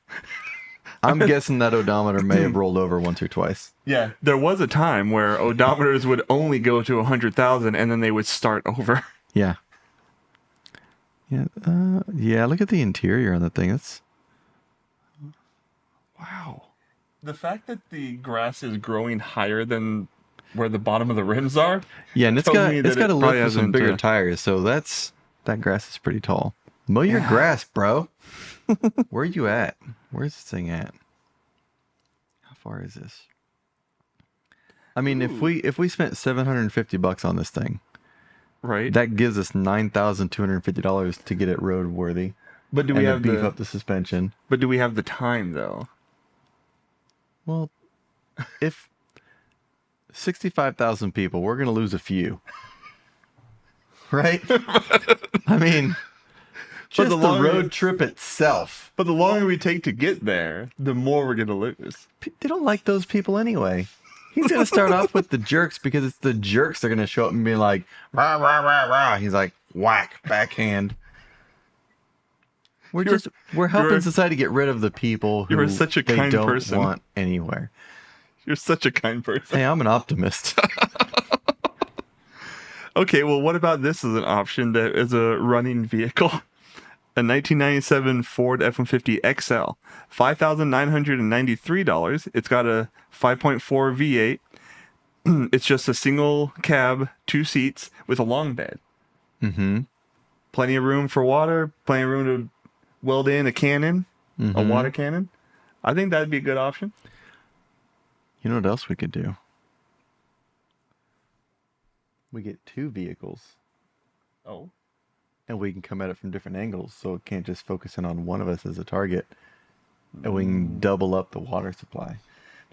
I'm guessing that odometer may have rolled over once or twice. Yeah, there was a time where odometers would only go to 100,000 and then they would start over. Yeah. Yeah. Yeah. Look at the interior on the thing. It's wow. The fact that the grass is growing higher than where the bottom of the rims are. Yeah, and it's told got me that it's got it a probably lift with some hasn't, bigger tires, so that grass is pretty tall. Mow your grass, bro. Where are you at? Where's this thing at? How far is this? I mean, if we spent $750 on this thing, Right. that gives us $9,250 to get it roadworthy. But do And we to have beef the up the suspension? But do we have the time though? Well, if 65,000 people, we're gonna lose a few, right? I mean, just the the longer- road trip itself. But the longer we take to get there, the more we're gonna lose. They don't like those people anyway. He's gonna start off with the jerks because it's the jerks that are gonna show up and be like, rah, rah, rah, rah. He's like, whack, backhand. We're helping you're- society get rid of the people who you're such a they kind don't person. want anywhere. You're such a kind person. Hey, I'm an optimist. Okay, well, what about this as an option that is a running vehicle? A 1997 Ford F-150 XL, $5,993. It's got a 5.4 V8. It's just a single cab, 2 seats with a long bed. Mm-hmm. Plenty of room for water, plenty of room to weld in a cannon, a water cannon. I think that'd be a good option. You know what else we could do? We get 2 vehicles, Oh. and we can come at it from different angles, so it can't just focus in on one of us as a target, and we can double up the water supply.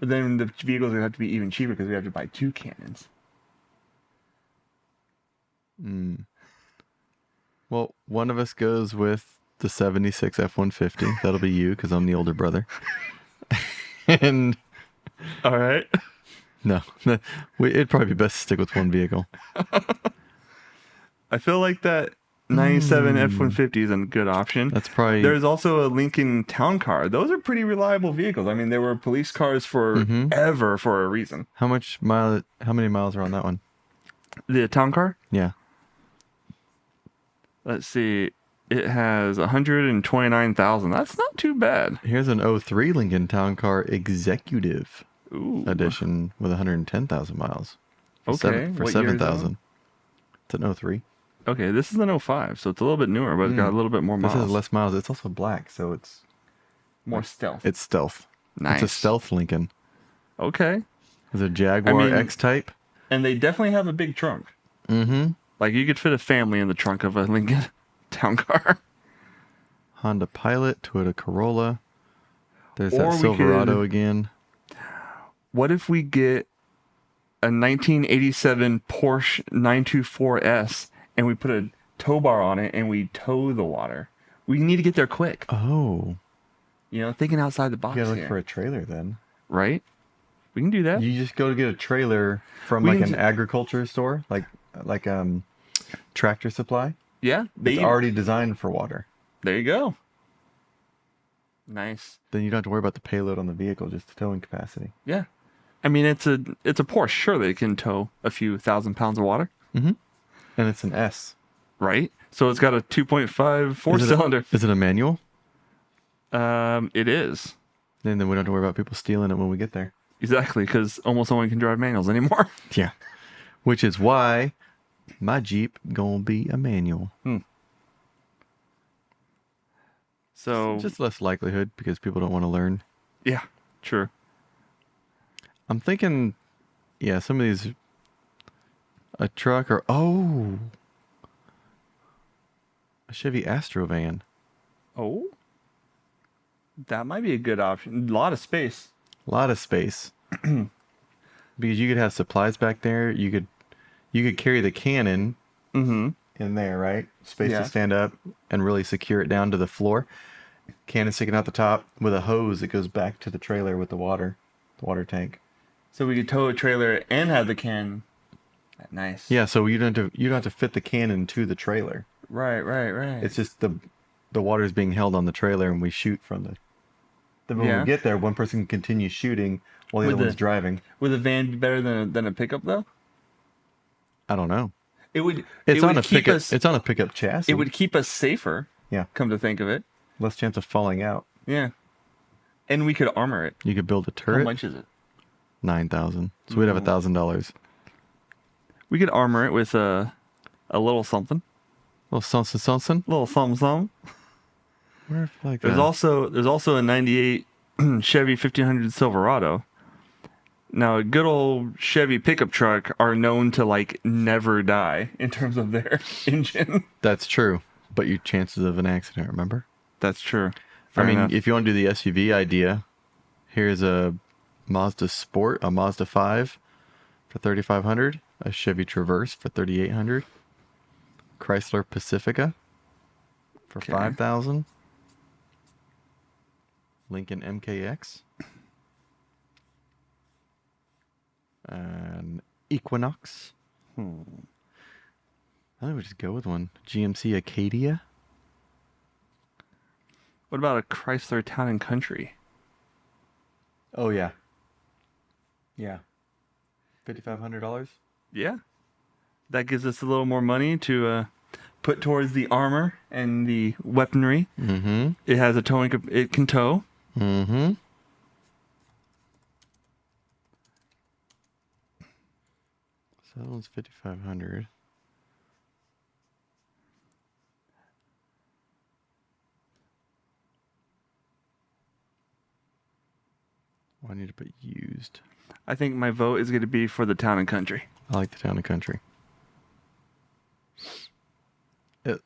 But then the vehicles are going to have to be even cheaper because we have to buy 2 cannons. Well, one of us goes with the 76 F-150. That'll be you, because I'm the older brother. And All right. no, it'd probably be best to stick with one vehicle. I feel like that 97 F-150 is a good option. That's probably... There's also a Lincoln Town Car. Those are pretty reliable vehicles. I mean, they were police cars forever for a reason. How many miles are on that one? The Town Car? Yeah. Let's see. It has 129,000. That's not too bad. Here's an 03 Lincoln Town Car Executive Ooh. Edition with 110,000 miles. Okay. For What year is that 7,000. It's an 03. Okay, this is an 05, so it's a little bit newer, but it's got a little bit more This miles. has less miles. It's also black, so it's More stealth. stealth. Nice. It's a stealth Lincoln. Okay. It's a Jaguar I mean- X-Type. And they definitely have a big trunk. Mm-hmm. Like, you could fit a family in the trunk of a Lincoln Town Car. Honda Pilot, Toyota Corolla. There's Or that we Silverado could- again. What if we get a 1987 Porsche 924S and we put a tow bar on it and we tow the water? We need to get there quick. Oh, You know, thinking outside the box you gotta look here, for a trailer then. right? We can do that. You just go to get a trailer from We like can an agriculture store, like Tractor Supply. Yeah, It's already designed for water. there you go. Nice. Then you don't have to worry about the payload on the vehicle, just the towing capacity. Yeah. I mean, it's a Porsche. Sure, they can tow a few 1,000 pounds of water, And it's an S. right? So it's got a 2.5 Is it a- four-cylinder. Is it a manual? It is. Then we don't have to worry about people stealing it when we get there. Exactly, because almost no one can drive manuals anymore. Yeah. Which is why my Jeep gonna be a manual. So, Just less likelihood because people don't want to learn. yeah, true. I'm thinking, yeah, some of these, a truck or, a Chevy Astro van. Oh, that might be a good option. A lot of space. A lot of space. Because you could have supplies back there. You could carry the cannon in there, right? Space Yeah. to stand up and really secure it down to the floor. Cannon sticking out the top with a hose that goes back to the trailer with the water tank. So we could tow a trailer and have the can. Nice. Yeah, so you don't have to fit the cannon to the trailer. Right. It's just the water's being held on the trailer and we shoot from Then when Yeah. we get there, one person can continue shooting while the With other one's the- driving. Would a van be better than a pickup though? I don't know. It would. It's it on would a keep pickup. us. It's on a pickup chassis. It would keep us safer. Yeah. Come to think of it. Less chance of falling out. Yeah. And we could armor it. You could build a How turret. much is it? 9,000. So we'd have $1,000. We could armor it with a little something. Little something. Little something. Where like There's also a 98 Chevy 1500 Silverado. Now, a good old Chevy pickup truck are known to like never die in terms of their engine. That's true, but your chances of an accident. Remember? That's true. Fair I mean, enough. if you want to do the SUV idea, here's a Mazda Sport, a Mazda 5 for 3,500, a Chevy Traverse for 3,800, Chrysler Pacifica for Okay. 5,000, Lincoln MKX, an Equinox. I think we just go with one. GMC Acadia. What about a Chrysler Town and Country? Oh yeah. Yeah. $5,500. Yeah. That gives us a little more money to put towards the armor and the weaponry. Mm-hmm. It has a towing. It can tow. Mm-hmm. So that one's 5,500. I need to put used. I think my vote is going to be for the Town and Country. I like the Town and Country.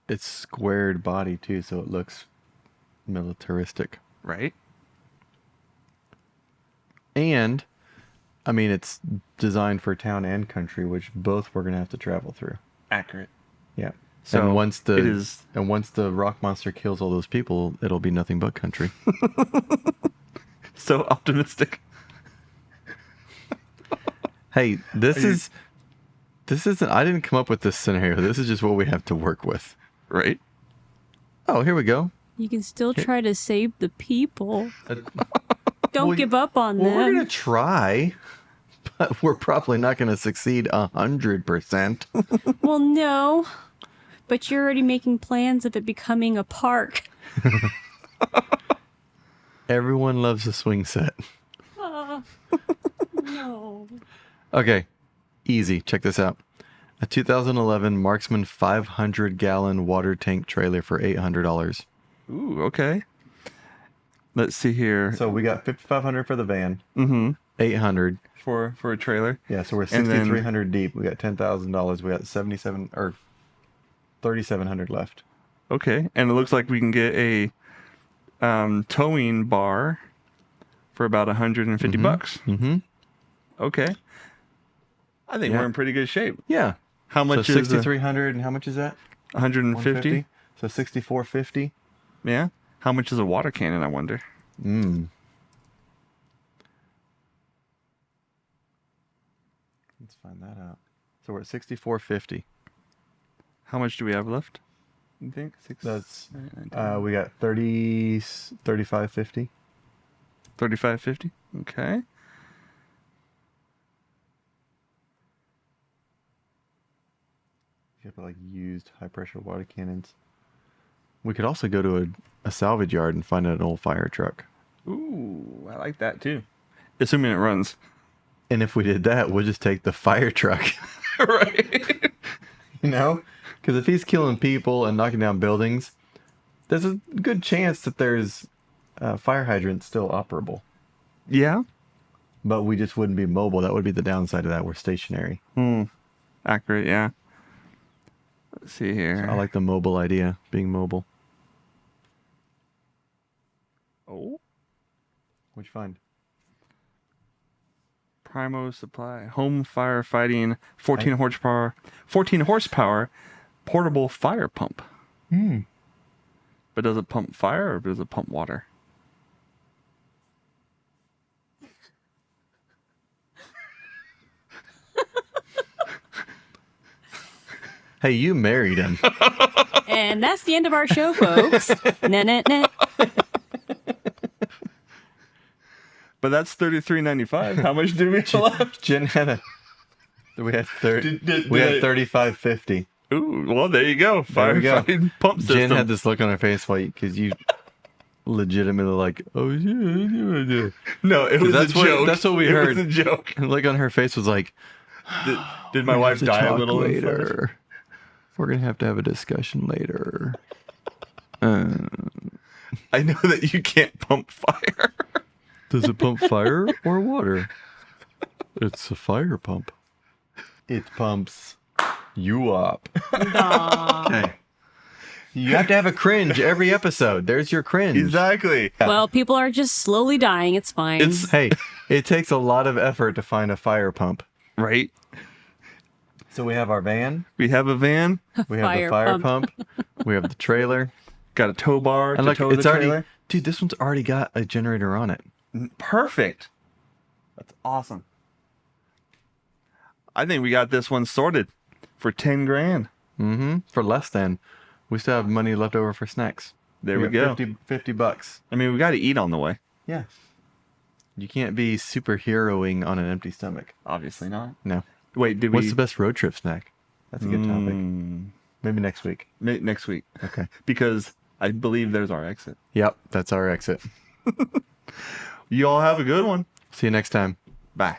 It's squared body too, so it looks militaristic. Right? And, I mean, it's designed for town and country, which both we're gonna have to travel through. Accurate. Yeah. So and once it is. once the rock monster kills all those people, it'll be nothing but country. So optimistic. Hey, this isn't. I didn't come up with this scenario. This is just what we have to work with. Right? Oh, here we go. You can still try to save the people. Uh, Don't well, give up on Well, we're them. gonna try, but we're probably not gonna succeed 100%. Well, no. But you're already making plans of it becoming a park. Everyone loves a swing set. No. Okay, easy. Check this out. A 2011 Marksman 500-gallon water tank trailer for $800. Ooh, okay. Let's see here. So we got $5,500 for the van. Mm-hmm. $800. For a trailer. Yeah, so we're And then- $6,300 deep. We got $10,000. We got $3,700 left. Okay. And it looks like we can get a towing bar for about 150 bucks. Mm-hmm. Okay. I think Yeah. we're in pretty good shape. Yeah. How much so is 6,300, and how much is that? 150? So 6,450. Yeah. How much is a water cannon, I wonder? Let's find that out. So we're at 6,450. How much do we have left? You think? That's we got 3550. 35.50. Okay. You have like used high pressure water cannons. We could also go to a salvage yard and find an old fire truck. Ooh, I like that too. Assuming it runs. And if we did that, we'll just take the fire truck. Right. You know? Because if he's killing people and knocking down buildings, there's a good chance that there's fire hydrants still operable. Yeah. But we just wouldn't be mobile. That would be the downside of that. We're stationary. Accurate, yeah. Let's see here. I like the mobile idea, being mobile. Oh. What'd you find? Primo Supply. Home firefighting 14 horsepower portable fire pump. But does it pump fire or does it pump water? Hey, you married him. And that's the end of our show, folks. Nah, nah, nah. But that's $33.95. How much did we have left? Jen had a. We had We had $35.50. Ooh, well, there you go. There we go. Firefighting pump system. Jen had this look on her face because you legitimately like, oh yeah. No, it was a joke. That's what we heard. It was a joke. And the look on her face was like, Did my wife die a little later? We're gonna have to have a discussion later. I know that you can't pump fire. Does it pump fire or water? It's a fire pump. It pumps you up. Okay. You have to have a cringe every episode. There's your cringe. Exactly. Well, people are just slowly dying. It's fine. Hey, it takes a lot of effort to find a fire pump. Right. So we have our van. We have a van. We have the fire pump. We have the trailer. Got a tow bar And to look, tow it's the already, trailer. dude, this one's already got a generator on it. Perfect. That's awesome. I think we got this one sorted for 10 grand. Mm-hmm. For less than. We still have money left over for snacks. There we got go. 50 bucks. I mean, we got to eat on the way. Yeah. You can't be superheroing on an empty stomach. Obviously not. No. Wait, did we? What's the best road trip snack? That's a good topic. Maybe next week. Next week. Okay. Because I believe there's our exit. Yep, that's our exit. You all have a good one. See you next time. Bye.